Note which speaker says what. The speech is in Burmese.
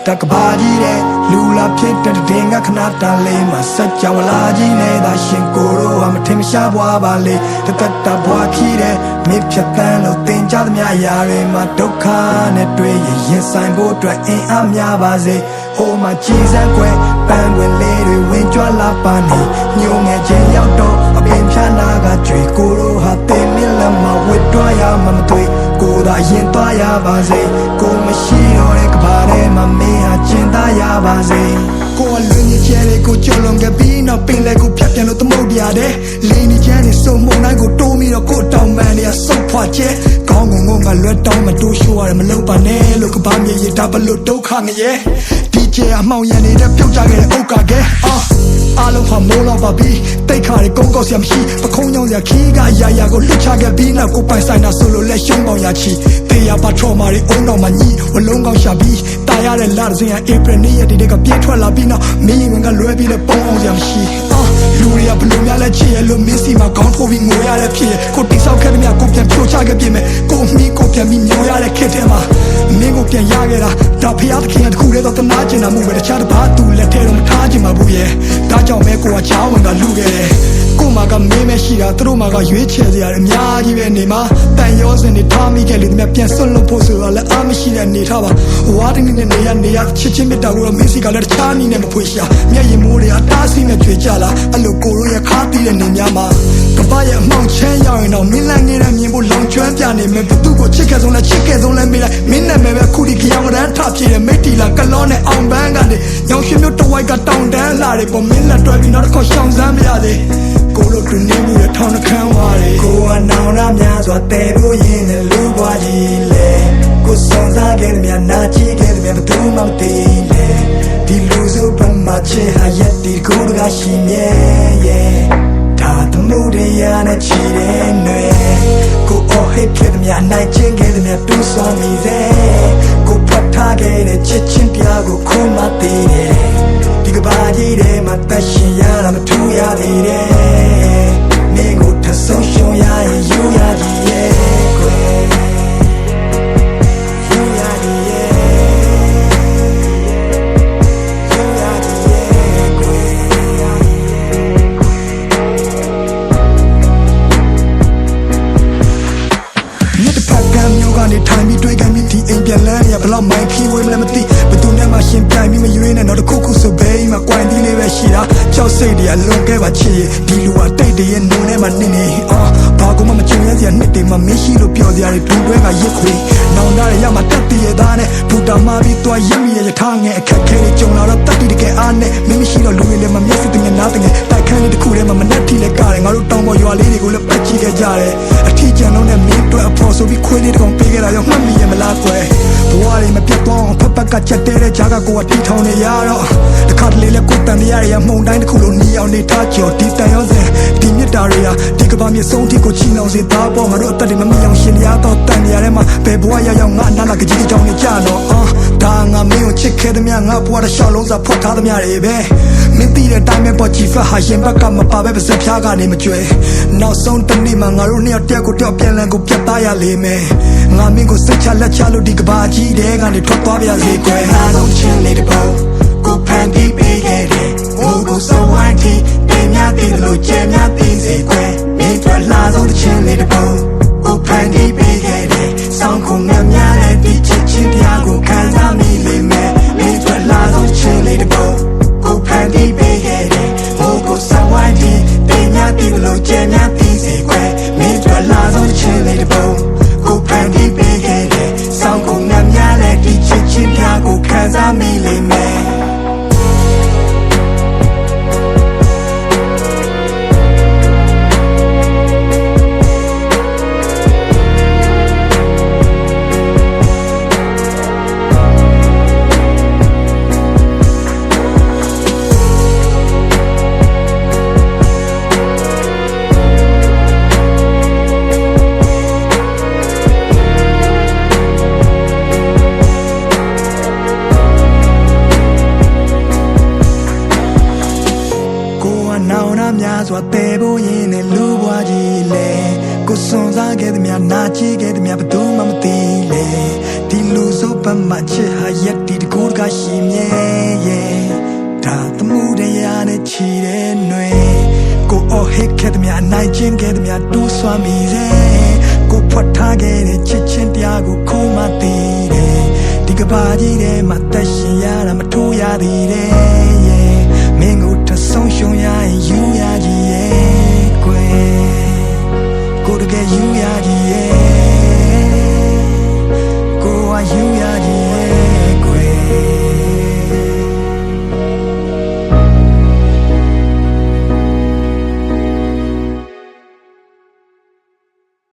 Speaker 1: တကဘာကြီးတဲ့လူလာဖြစ်တဲ့တင်ကခဏတန်လေးမှာစက်ကြောင်လာကြီးနေတာရှင်ကိုတို့ဟာမထင်မရှားပွားပါလေတသက်တာဘွားဖြစ်တဲ့မင်းဖြတ်တန်းလို့တင်ကြသမျှအရာတွေမှာဒုက္ခနဲ့တွေ့ရင်ဆိုင်ဖို့အတွက်အင်အားများပါစေဟိုမှာကြည်စမ်းကွယ်ပန်းဝင်လေးတွေဝင်ကြွလာပါနေညိုငယ်ချင်းရောက်တော့အပင်ဖြာနာကကြွေကိုတို့ဟာတင်မင်းလက်မှာဝစ်တွားရမှမတွေ့ကိုသာရင်သွားရပါစေကိုမရှိတော့တဲ့ကဘာထဲမှာမင်းဟာကျင်သားရပါစေကိုအလွန်ကြီးကျဲလေးကိုကြုံလုံးခဲ့ပြီးနောက်ပင်လေကိုဖြတ်ပြန်လို့သမုတ်ပြတဲ့လင်းကြီးကျဲနေစုံမုံတိုင်းကိုတိုးပြီးတော့ကိုတောင်ပန်တွေကစုပ်ဖွာကျဲကောင်းငုံငုံကလွတ်တောင်းမတိုးရှိုးရတယ်မလုံးပါနဲ့လို့ကဘာမြေရတာဘလို့ဒုက္ခငရဲဒီကျဲအမှောင်ရံနေတဲ့ပြုတ်ကြခဲ့တဲ့ဥက္ကာကဲအားလုံးဟာမိုးလောက်ပါပြီတိတ်ခါတွေကုန်းကောက်စရာမရှိပခုံးကြောင်စရာခီးကရာရာကိုလှစ်ချခဲ့ပြီးနောက်ကိုပိုင်ဆိုင်တာဆိုလို့လက်ရှုံးပေါင်ရချီတေးရပါထော်မာတွေအုံတော်မှာညီဝလုံးကောင်းရှာပြီးတာရတဲ့လာစင်ရဧပြီနေ့ရက်တွေကပြေးထွက်လာပြီးနောက်မင်းဝင်ကလွဲပြီးလဲပုံအောင်စရာမရှိလူတွေကဘလို့များလဲချစ်ရလို့မင်းစီမှာခေါင်းထိုးပြီးငိုရတဲ့ဖြစ်ရကိုတိဆောက်ခဲ့တဲ့မြကိုပြန်ဖြိုချခဲ့ပြင်မဲ့ကိုမီးကိုပြန်ပြီးမျောရတဲ့ခက်တဲ့မှာမင်းကိုပြန်ရခဲ့တာဒါဖျားသခင်တခုတည်းတော့တနာကျင်တာမှုပဲတခြားတစ်ပါးသူလက်ထဲတော့မထားချင်ပါဘူးရဲ့ဒါကြောင့်မဲကိုကချောင်းဝင်ကလူခဲ့တယ်ကိုမကမင်းမရှိတာသူတို့မှကရွေးချယ်စရာအများကြီးပဲနေမှာတန်ရောစင်တွေထားမိခဲ့လေတည်းပြန်ဆွတ်လို့ဖို့ဆိုတော့လည်းအားမရှိတဲ့နေထားပါဝါတင်းနဲ့နေရချစ်ချင်းမြတ်တာကိုတော့မင်းစီကလည်းတခြားနည်းနဲ့မဖွေရှာမျက်ရည်မိုးတွေအတားဆီးနဲ့ကြွေကြလာအဲ့လိုကိုတို့ရခါတီးတဲ့နေများမှာကပရဲ့အမှောင်ချမ်းရောက်ရင်တော့မင်းလန့်နေတဲ့မြင်ဖို့လောင်ကျွမ်းပြနေမယ်ဘသူကိုချစ်ခဲ့ဆုံးလဲမေးလိုက်မင်းနဲ့ပဲခုဒီကြောင်ကတန်းထပြည့်တဲ့မိတ်တီလာကလောနဲ့အောင်ပန်းကနေညောင်ရွှေမျိုးတဝိုက်ကတောင်တန်းလာတယ်ပေါ်မင်းလက်တွဲပြီးနောက်တစ်ခေါက်ရှောင်စမ်းမရသေးကိုလိုတွင်နေမှုရထောင်းနှခမ်းသွားတယ်ကိုကနောင်နာများစွာတဲဖို့ရင်နဲ့လူပွားကြီးလေကိုစုံစားခဲ့တဲ့များနာကြည့်ခဲ့တဲ့များဘသူမှမသိလေဒီလူစုပမာချေဟာရက်ဒီကိုကရှိမြဲရဲ့ဒါတမှုတွေရနဲ့ချီတဲ့နွေကိုအော်ဟစ်ခဲ့တဲ့များနိုင်ချင်းခဲ့တဲ့များတူဆောင်မိစေကိုဖတ်ထားခဲ့တဲ့ချစ်ချင်းပြားကိုခုမှသိတယ်ဒီကဘာကြီးထဲမှာတက်ရှင်ရတာမထူရသေးတယ်နေကိုထဆုံးရှုံးရရင်ယူရကြီးရဲ့ကွယ်ယူရကြီးရဲ့ယူရကြီးရဲ့ကွယ်မြစ်တစ်ဖက်ကမ်းမျိုးကနေထိုင်ပြီးတွေ့ကန်ပြီးဒီအိမ်ပြန်လန်းရဘလောက်မိုင်းဖြီးဝေးမလဲမသိဘသူနဲ့မှရှင်ပြိုင်ပြီးမရွေးနဲ့တော့တခုခုဆိုဘေးမှာကွိုင်းတီးလေးပဲရှိတာကြောက်စိတ်တွေကလွန်ခဲ့ပါချစ်ဒီလူကတိတ်တရဲ့နုံထဲမှာနေနေဘာကမှမချင်ရစရာနှစ်တွေမှာမင်းရှိလို့ပြောစရာတွေဒူတွဲကရစ်ခွေနောင်တရရမှာတက်တည်ရသားနဲ့ဘူတာမာပြီးသွားရမိရထားငယ်အခက်ခဲတွေကြုံလာတော့တက်တည်တကယ်အားနဲ့မင်းမရှိတော့လူတွေလည်းမမျက်စိတငယ်နားတငယ်တိုက်ခန်းလေးတစ်ခုထဲမှာမနှက်ထီလဲကားတယ်ငါတို့တောင်ပေါ်ရွာလေးတွေကိုလည်းပတ်ကြည့်ခဲ့ကြတယ်အထီးကျန်လုံးနဲ့မင်းတို့အဖော်ဆိုပြီးခွေးလေးတစ်ကောင်ပေးခဲ့တာကြောင့်မှတ်မိရမလားကွယ်ဘဝတွေမပြတ်သွားအောင်ဖက်ဖက်ကချက်တဲတဲ့ဂျာကကိုကတီထောင်နေရတော့တခါတလေလဲကိုတန်နေရမှုန်တိုင်းတစ်ခုလုံးနီအောင်နေထားကြော်ဒီတန်ရောစင်ဒီမြစ်တာတွေဟာဒီကဘာမြေဆုံးထိကိုချီနှောင်စေသားပေါ်ငါတို့အသက်တွေမမီအောင်ရှင်ရတော့တန်နေရတဲ့မှာဘယ်ဘဝရောက်ငါနာလာကကြီးကြောင်နေကြတော့ဒါငါမင်းကိုချစ်ခဲ့သမျှငါဘဝတစ်လျှောက်လုံးစာဖွက်ထားသမျှတွေပဲမင်းသိတဲ့အတိုင်းပဲပေါ်ချီဖက်ဟာရင်ဘက်ကမပါပဲပါစဖြားကနေမကြွယ်နောက်ဆုံးတနေ့မှာငါတို့နှစ်ယောက်တယောက်ကိုတယောက်ပြန်လည်ကိုပြတ်သားရလိမ့်မယ်ငါမင်းကိုစိတ်ချလက်ချလို့ဒီကဘာကြီးတဲ့ကနေထွက်သွားပြစေကွယ်ငါလုံးချင်းလေးတပေါင်းကိုဖန်တီးပေးခဲ့တယ်ဘိုးကိုစောဝိုင်းတီးတင်များတည်လို့ကျဲများတည်စေကွယ်မင်းထွက်လာဆုံးချင်းလေးတပေါင်းကိုဖန်တီးပေးခဲ့တယ်ဆောင်းခုံငါများတဲ့ဒီချစ်ချင်းတရားကိုခံစားမိလိမ့်မယ်မင်းထွက်လာဆုံးချင်းလေးတပေါင်းကိုဖန်တီးပေးခဲ့တယ်ဘိုးကိုစောဝိုင်းတီးတင်များတည်လို့ကျဲများတည်စေကွယ်မင်းထွက်လာဆုံးချင်းလေးတပေါင်းကိုဖန်တီးပေးခဲ့တယ်ဆောင်းခုံငါများတဲ့ဒီချစ်ချင်းတရားကိုခံစားမိလိမ့်မယ် ပတ်မှာချစ်ဟာရက်တီတကူတကရှိမြဲဒါသမှုတရားနဲ့ချီတဲ့ຫນွေကိုအော်ဟစ်ခဲ့တဲ့မြနိုင်ချင်းခဲ့တဲ့မြတူးဆွမ်းမိစေကိုဖွက်ထားခဲ့တဲ့ချစ်ချင်းတရားကိုခိုးမှသိတယ်ဒီကဘာကြီးထဲမှာတက်ရှင်ရတာမထိုးရသေးတယ်မင်းကိုထဆုံးရှုံးရရင်ယူရကြီး